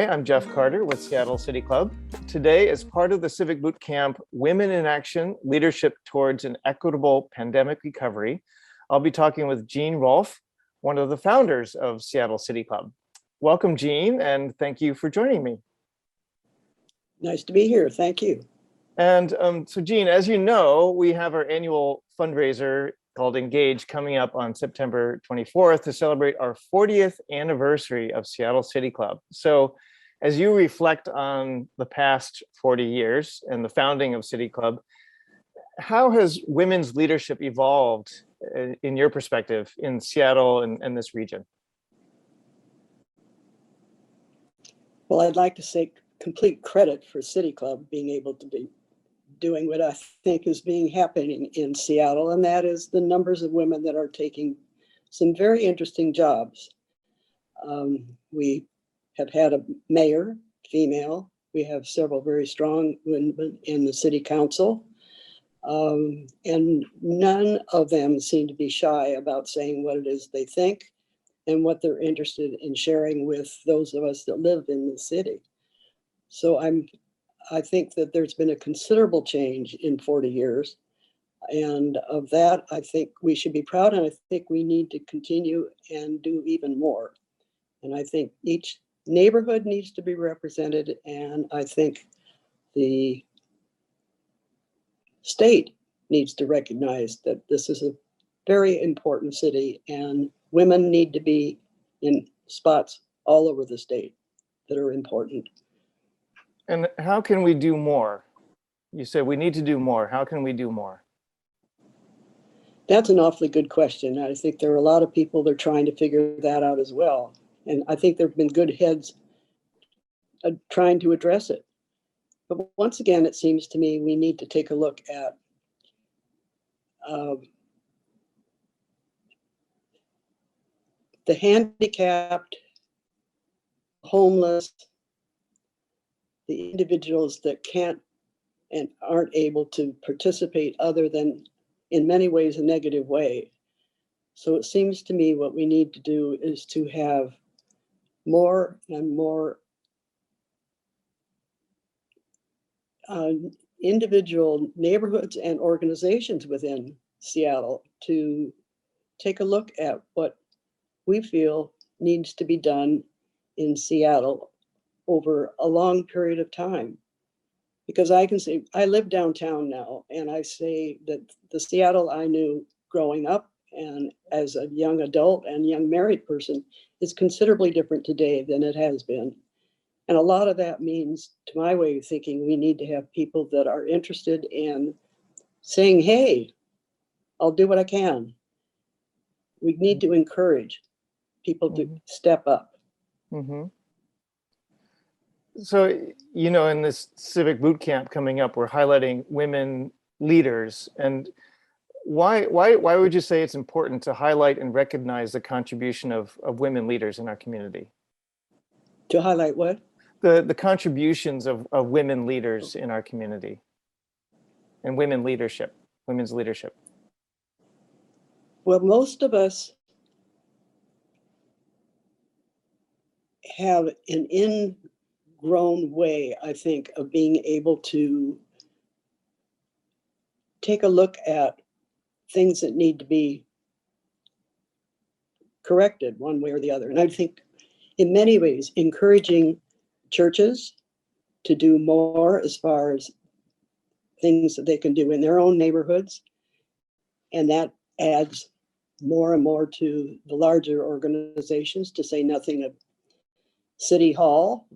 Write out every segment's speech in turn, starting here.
Hi, I'm Jeff Carter with Seattle CityClub. Today, as part of the Civic Bootcamp Women in Action, Leadership Towards an Equitable Pandemic Recovery, I'll be talking with Jean Rolfe, one of the founders of Seattle CityClub. Welcome, Jean, and thank you for joining me. Nice to be here. Thank you. And so, Jean, as you know, we have our annual fundraiser called Engage coming up on September 24th to celebrate our 40th anniversary of Seattle CityClub. So as you reflect on the past 40 years and the founding of CityClub, how has women's leadership evolved in your perspective in Seattle and this region? Well, I'd like to say complete credit for CityClub being able to be doing what I think is happening in Seattle, and that is the numbers of women that are taking some very interesting jobs. We have had a mayor, female. We have several very strong women in the city council, and none of them seem to be shy about saying what it is they think and what they're interested in sharing with those of us that live in the city. So I think that there's been a considerable change in 40 years. And of that, I think we should be proud, and I think we need to continue and do even more. And I think each neighborhood needs to be represented, and I think the state needs to recognize that this is a very important city, and women need to be in spots all over the state that are important. And how can we do more? You said we need to do more. How can we do more? That's an awfully good question. I think there are a lot of people that are trying to figure that out as well. And I think there have been good heads trying to address it. But once again, it seems to me we need to take a look at the handicapped, homeless, the individuals that can't and aren't able to participate other than in many ways a negative way. So it seems to me what we need to do is to have more and more individual neighborhoods and organizations within Seattle to take a look at what we feel needs to be done in Seattle over a long period of time. Because I can say, I live downtown now, and I say that the Seattle I knew growing up and as a young adult and young married person is considerably different today than it has been. And a lot of that means, to my way of thinking, we need to have people that are interested in saying, hey, I'll do what I can. We need to encourage people to step up. Mm-hmm. So, you know, in this Civic Bootcamp coming up, we're highlighting women leaders. And why would you say it's important to highlight and recognize the contribution of women leaders in our community? To highlight what? The contributions of women leaders in our community and women's leadership. Well, most of us have an ingrown way, I think, of being able to take a look at things that need to be corrected one way or the other. And I think in many ways, encouraging churches to do more as far as things that they can do in their own neighborhoods. And that adds more and more to the larger organizations, to say nothing of City Hall,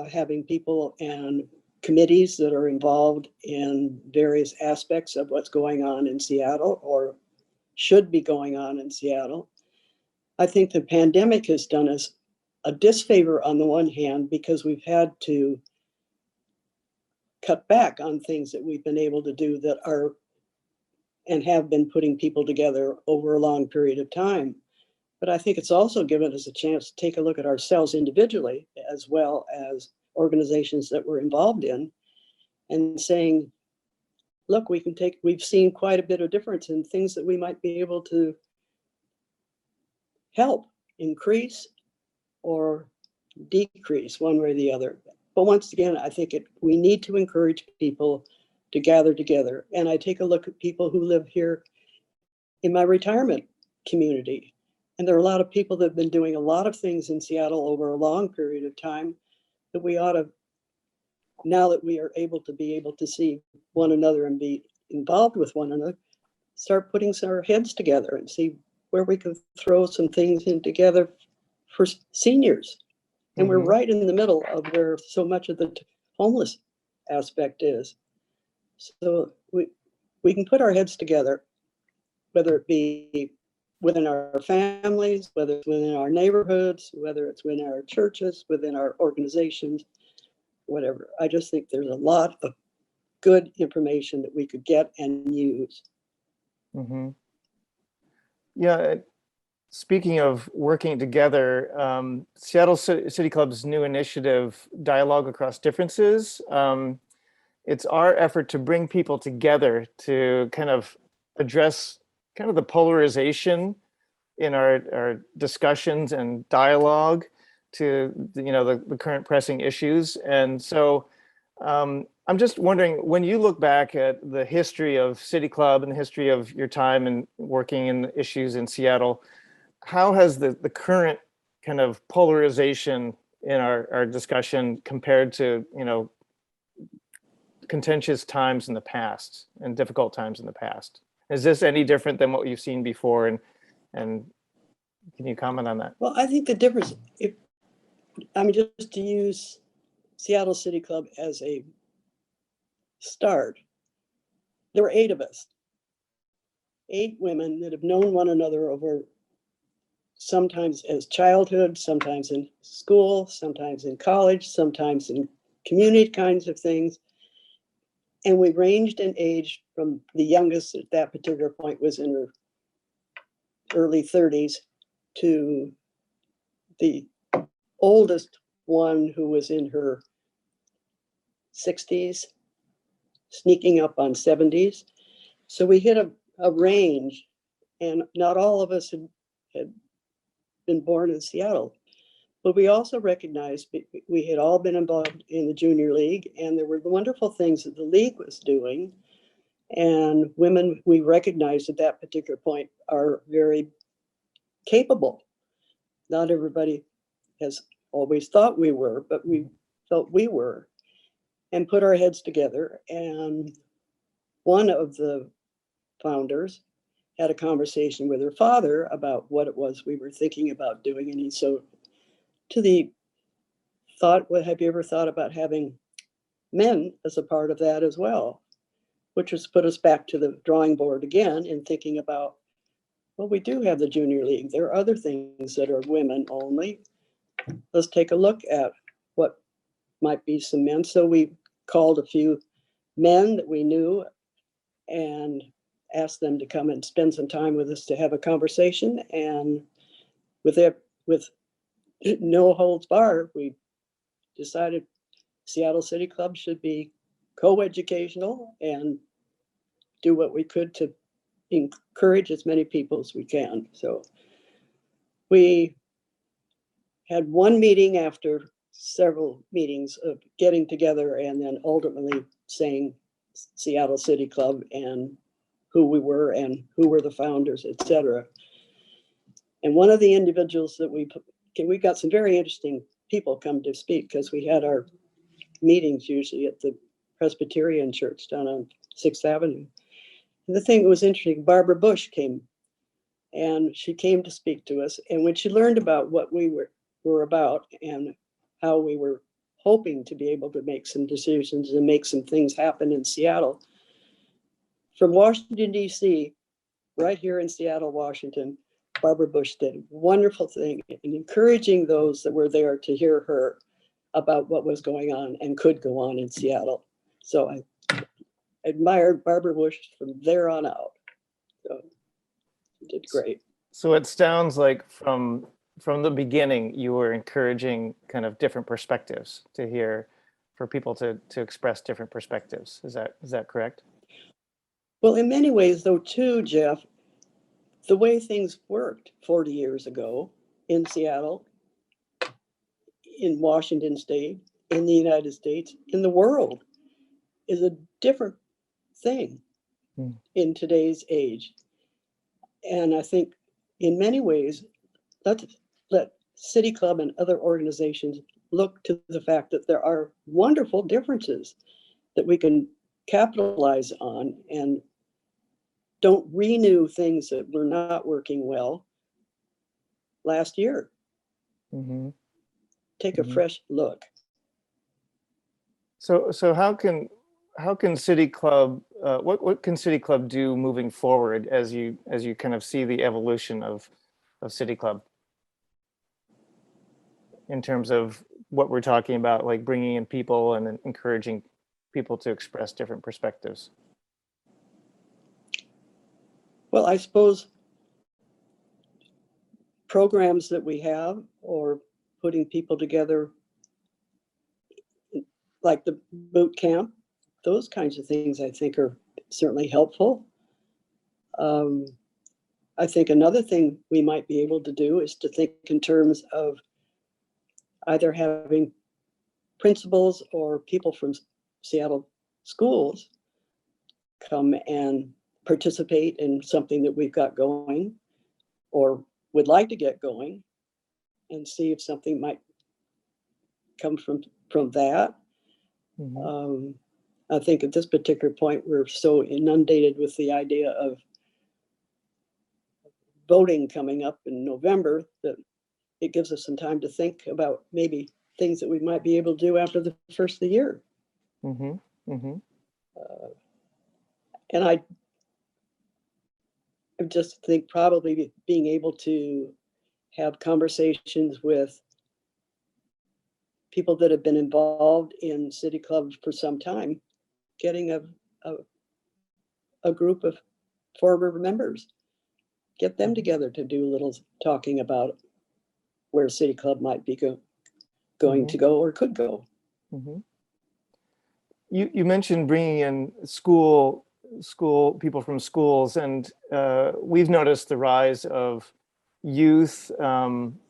having people and committees that are involved in various aspects of what's going on in Seattle or should be going on in Seattle. I think the pandemic has done us a disfavor on the one hand, because we've had to cut back on things that we've been able to do that are and have been putting people together over a long period of time. But I think it's also given us a chance to take a look at ourselves individually, as well as organizations that we're involved in, and saying, look, we've seen quite a bit of difference in things that we might be able to help increase or decrease one way or the other. But once again, I think we need to encourage people to gather together. And I take a look at people who live here in my retirement community. And there are a lot of people that have been doing a lot of things in Seattle over a long period of time that we ought to, now that we are able to see one another and be involved with one another, start putting our heads together and see where we can throw some things in together for seniors. And we're right in the middle of where so much of the homeless aspect is. So we can put our heads together, whether it be within our families, whether it's within our neighborhoods, whether it's within our churches, within our organizations, whatever. I just think there's a lot of good information that we could get and use. Mm-hmm. Yeah. Speaking of working together, Seattle City Club's new initiative, Dialogue Across Differences, it's our effort to bring people together to kind of address kind of the polarization in our discussions and dialogue to the current pressing issues. And so I'm just wondering, when you look back at the history of City Club and the history of your time and working in issues in Seattle, how has the current kind of polarization in our discussion compared to, contentious times in the past and difficult times in the past? Is this any different than what you've seen before? And can you comment on that? Well, I think the difference, just to use Seattle City Club as a start, there were 8 of us, 8 women that have known one another over sometimes as childhood, sometimes in school, sometimes in college, sometimes in community kinds of things. And we ranged in age from the youngest at that particular point was in her early 30s to the oldest one who was in her 60s, sneaking up on 70s. So we hit a range, and not all of us had been born in Seattle. But we also recognized we had all been involved in the junior league, and there were the wonderful things that the league was doing. And women, we recognized at that particular point, are very capable. Not everybody has always thought we were, but we felt we were, and put our heads together. And one of the founders had a conversation with her father about what it was we were thinking about doing. And he to the thought, well, have you ever thought about having men as a part of that as well? Which has put us back to the drawing board again and thinking about, well, we do have the junior league. There are other things that are women only. Let's take a look at what might be some men. So we called a few men that we knew and asked them to come and spend some time with us to have a conversation. And with no holds barred, we decided Seattle City Club should be co-educational and do what we could to encourage as many people as we can. So we had one meeting after several meetings of getting together and then ultimately saying Seattle City Club and who we were and who were the founders, etc. And one of the individuals that we got some very interesting people come to speak, because we had our meetings usually at the Presbyterian Church down on 6th Avenue. And the thing that was interesting, Barbara Bush came, and she came to speak to us. And when she learned about what we were about and how we were hoping to be able to make some decisions and make some things happen in Seattle, from Washington, D.C., right here in Seattle, Washington, Barbara Bush did a wonderful thing in encouraging those that were there to hear her about what was going on and could go on in Seattle. So I admired Barbara Bush from there on out. So she did great. So it sounds like from the beginning, you were encouraging kind of different perspectives to hear, for people to express different perspectives. Is that correct? Well, in many ways, though, too, Jeff, the way things worked 40 years ago in Seattle, in Washington State, in the United States, in the world, is a different thing in today's age. And I think in many ways, let City Club and other organizations look to the fact that there are wonderful differences that we can capitalize on, and don't renew things that were not working well last year. Mm-hmm. Take a fresh look. So how can City Club what can City Club do moving forward as you kind of see the evolution of City Club in terms of what we're talking about, like bringing in people and encouraging people to express different perspectives? Well, I suppose programs that we have, or putting people together like the boot camp, those kinds of things I think are certainly helpful. I think another thing we might be able to do is to think in terms of either having principals or people from Seattle schools come and participate in something that we've got going or would like to get going, and see if something might come from that. Mm-hmm. I think at this particular point, we're so inundated with the idea of voting coming up in November that it gives us some time to think about maybe things that we might be able to do after the first of the year. Mm-hmm. Mm-hmm. And I just think probably being able to have conversations with people that have been involved in City Club for some time, getting a group of former members, get them together to do a little talking about where City Club might be going to go or could go. Mm-hmm. You mentioned bringing in school people from schools, and we've noticed the rise of youth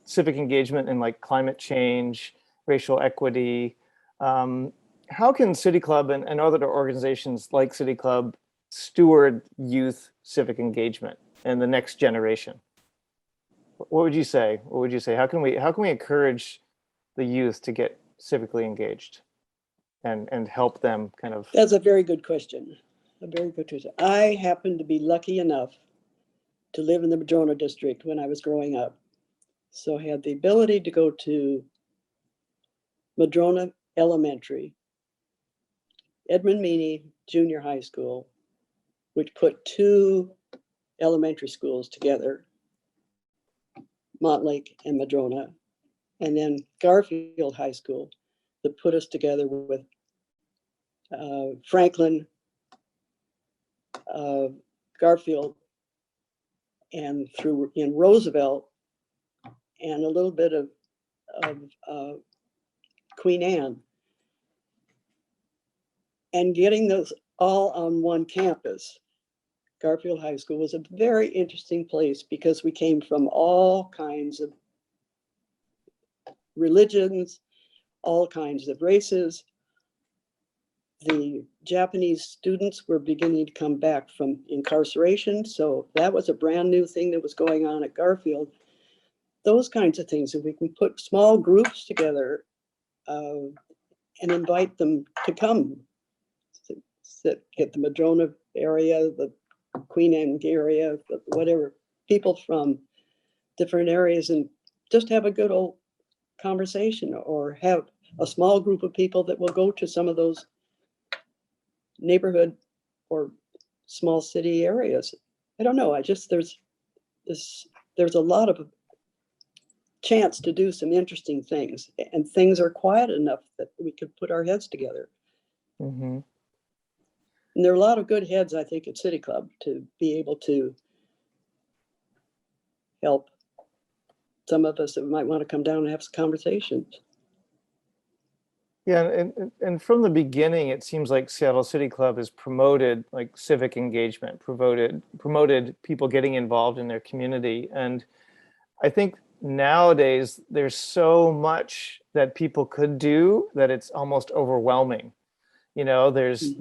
civic engagement in like climate change, racial equity. How can City Club and other organizations like City Club steward youth civic engagement and the next generation? What would you say? What would you say? How can we encourage the youth to get civically engaged and help them kind of? That's a very good question. A very good question. I happened to be lucky enough to live in the Madrona district when I was growing up. So I had the ability to go to Madrona Elementary, Edmund Meany Junior High School, which put two elementary schools together, Montlake and Madrona, and then Garfield High School that put us together with Franklin, Garfield, and through in Roosevelt, and a little bit of Queen Anne. And getting those all on one campus, Garfield High School, was a very interesting place because we came from all kinds of religions, all kinds of races. The Japanese students were beginning to come back from incarceration, so that was a brand new thing that was going on at Garfield. Those kinds of things, if we can put small groups together and invite them to come, get the Madrona area, the Queen Anne area, whatever, people from different areas, and just have a good old conversation, or have a small group of people that will go to some of those neighborhood or small city areas. I don't know. There's a lot of chance to do some interesting things, and things are quiet enough that we could put our heads together. Mm-hmm. And there are a lot of good heads, I think, at City Club to be able to help some of us that might want to come down and have some conversations. Yeah, and from the beginning, it seems like Seattle City Club has promoted like civic engagement, promoted people getting involved in their community. And I think nowadays there's so much that people could do that it's almost overwhelming. There's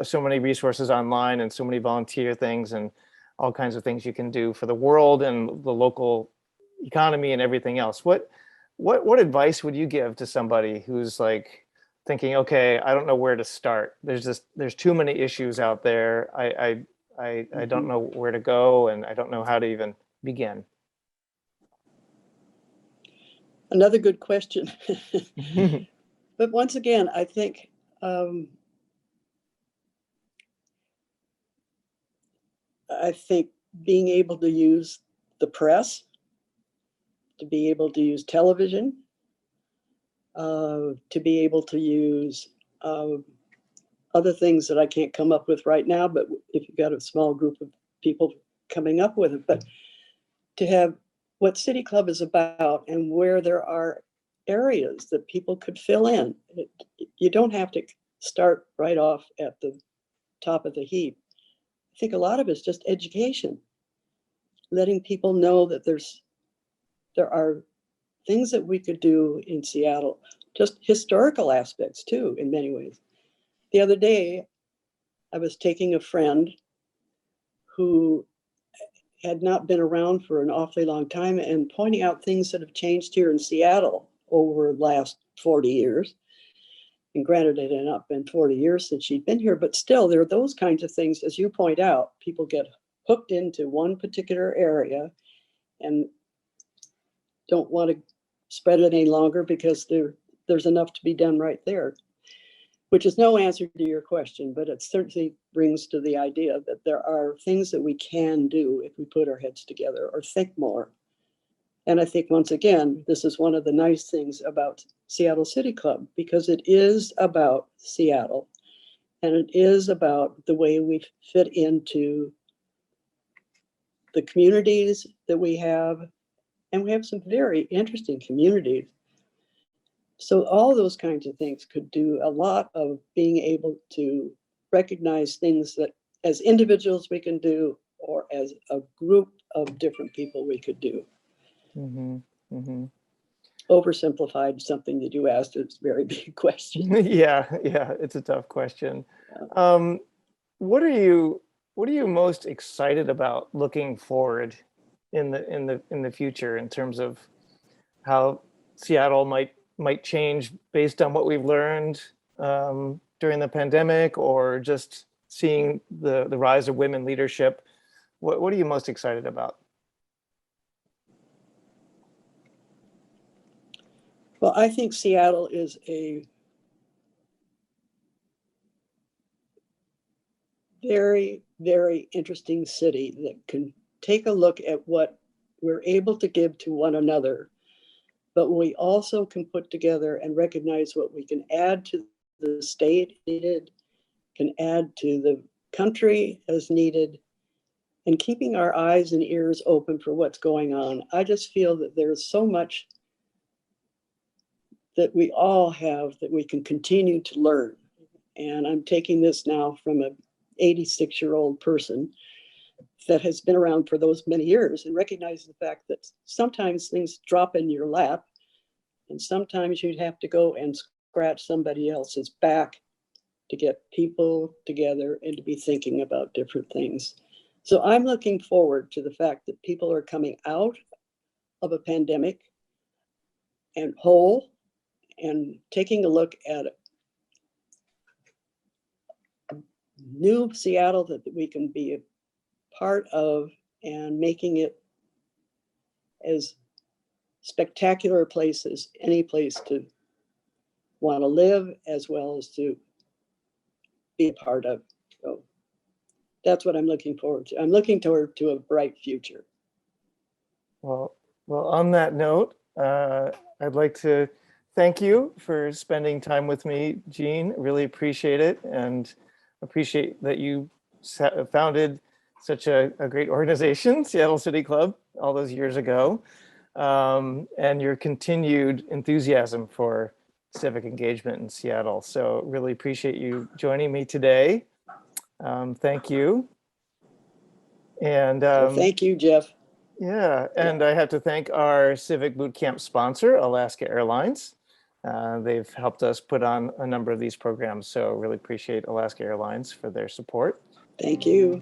so many resources online and so many volunteer things and all kinds of things you can do for the world and the local economy and everything else. What advice would you give to somebody who's like thinking, okay, I don't know where to start. There's too many issues out there. I don't know where to go, and I don't know how to even begin. Another good question. But once again, I think being able to use the press, to be able to use television, to be able to use other things that I can't come up with right now, but if you've got a small group of people coming up with it, but to have what City Club is about and where there are areas that people could fill in. You don't have to start right off at the top of the heap. I think a lot of it's just education, letting people know that there are things that we could do in Seattle, just historical aspects too, in many ways. The other day, I was taking a friend who had not been around for an awfully long time and pointing out things that have changed here in Seattle over the last 40 years. And granted, it had not been 40 years since she'd been here, but still, there are those kinds of things, as you point out, people get hooked into one particular area and don't want to spread it any longer because there's enough to be done right there, which is no answer to your question, but it certainly brings to the idea that there are things that we can do if we put our heads together or think more. And I think, once again, this is one of the nice things about Seattle City Club, because it is about Seattle and it is about the way we fit into the communities that we have. And we have some very interesting communities. So all those kinds of things could do a lot of being able to recognize things that as individuals we can do, or as a group of different people we could do. Mm-hmm. Mm-hmm. Oversimplified something that you asked. It's a very big question. Yeah, it's a tough question. What are you most excited about looking forward in the future in terms of how Seattle might change based on what we've learned during the pandemic, or just seeing the rise of women leadership? What are you most excited about? Well, I think Seattle is a very, very interesting city that can take a look at what we're able to give to one another, but we also can put together and recognize what we can add to the state needed, can add to the country as needed, and keeping our eyes and ears open for what's going on. I just feel that there's so much that we all have that we can continue to learn. And I'm taking this now from a 86-year-old person that has been around for those many years, and recognize the fact that sometimes things drop in your lap, and sometimes you'd have to go and scratch somebody else's back to get people together and to be thinking about different things. So I'm looking forward to the fact that people are coming out of a pandemic and whole, and taking a look at a new Seattle that we can be a part of, and making it as spectacular a place as any place to want to live, as well as to be a part of. So that's what I'm looking forward to. I'm looking forward to a bright future. Well, on that note, I'd like to thank you for spending time with me, Jean. Really appreciate it, and appreciate that you founded such a great organization, Seattle City Club, all those years ago, and your continued enthusiasm for civic engagement in Seattle. So really appreciate you joining me today. Thank you. And Well, thank you, Jeff. Yeah, and I have to thank our Civic Bootcamp sponsor, Alaska Airlines. They've helped us put on a number of these programs, so really appreciate Alaska Airlines for their support. Thank you.